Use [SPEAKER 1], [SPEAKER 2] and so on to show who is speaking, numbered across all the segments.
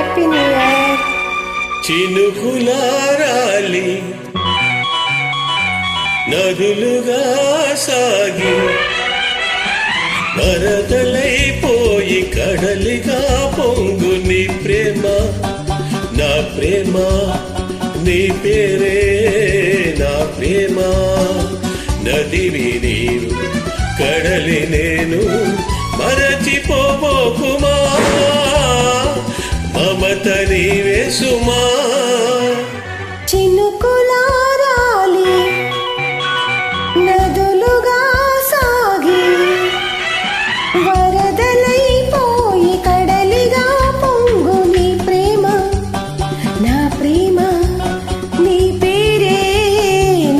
[SPEAKER 1] Happy new year.
[SPEAKER 2] చినుకులారాలి నదులుగా సాగి వరదలైపోయి కడలిగా పొంగు నీ ప్రేమ, నా ప్రేమ, నీ పేరే నా ప్రేమ. నదివి నీవు, కడలి నేను, మరచిపోబోకుమా, మమత నీవే సుమా.
[SPEAKER 1] చినుకులారాలి నదులుగా సాగి వరదలైపోయి కడలిగా పొంగు నీ ప్రేమ, నా ప్రేమ, నీ పేరే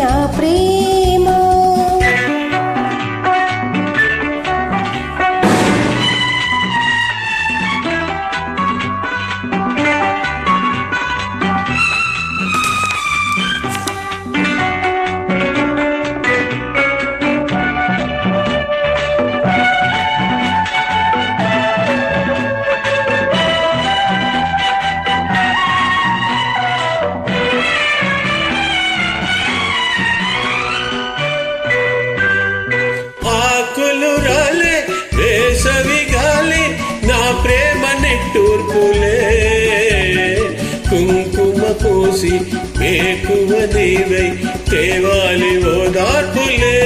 [SPEAKER 1] నా ప్రేమ.
[SPEAKER 2] ఆకులు రాలే వేసవి గాలి నా ప్రేమ నిట్టూర్పులే, కుంకుమ పూసి మేకువ నీవై తేవాలి ఓదార్పులే.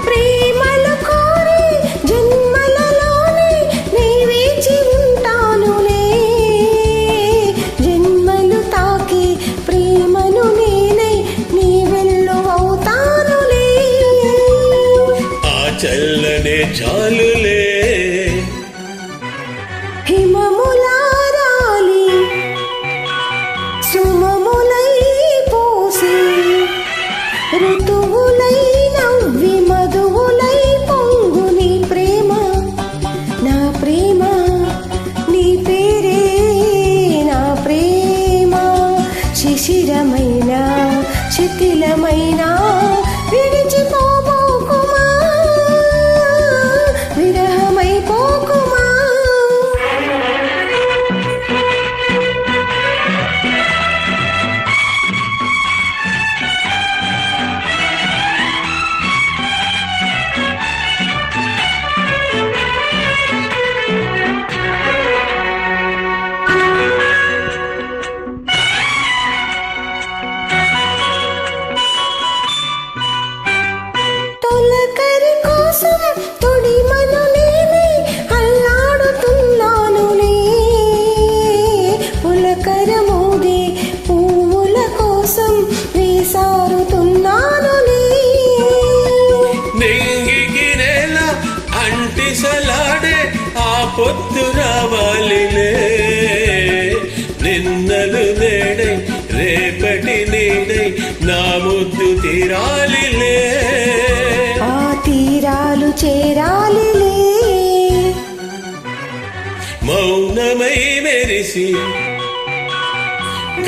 [SPEAKER 1] ప్రేమలు కోరి జన్మలలోనే నీ వేచి ఉంటానులే, జన్మలు తాకి ప్రేమను నేనై నీ వెల్లువవుతానులే.
[SPEAKER 2] ఆ చల్లనే చాలులే,
[SPEAKER 1] హిమములారాలి సుమములై పోసి ఋతువులై నవ్వి మధువులై పొంగు నీ ప్రేమ, నా ప్రేమ, నీ పేరే నా ప్రేమ. శిశిరమైన శిథిలమైన విడిచిపోబోకుమా, విరహమైపోకుమా. తొలకరి కోసం తొడిమను నేనే అల్లాడుతున్నానులే, పులకర మోదే పువ్వుల కోసం వేసారుతున్నానులే.
[SPEAKER 2] నింగికి నేల అంటిసలాడే ఆ పొద్దు రావాలిలే, నిన్నలు నేడై రేపటి నీడై నా ముద్దు తీరాలిలే.
[SPEAKER 1] ఆ తీరాలు చేరాలిలే,
[SPEAKER 2] మౌనమై మెరిసి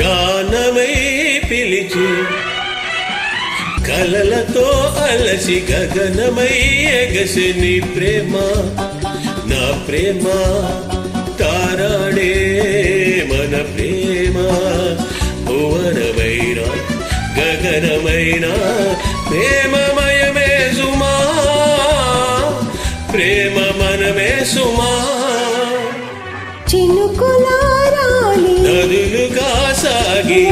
[SPEAKER 2] గానమై పిలిచి కలలతో అలసి గగనమై ఎగసి నీ ప్రేమ, నా ప్రేమ. తారాడే మన ప్రేమ, భువనమైన గగనమైన ప్రేమమయమే సుమా, ప్రేమ మనమే సుమా.
[SPEAKER 1] చినుకులారాలి
[SPEAKER 2] నదులుగా సాగి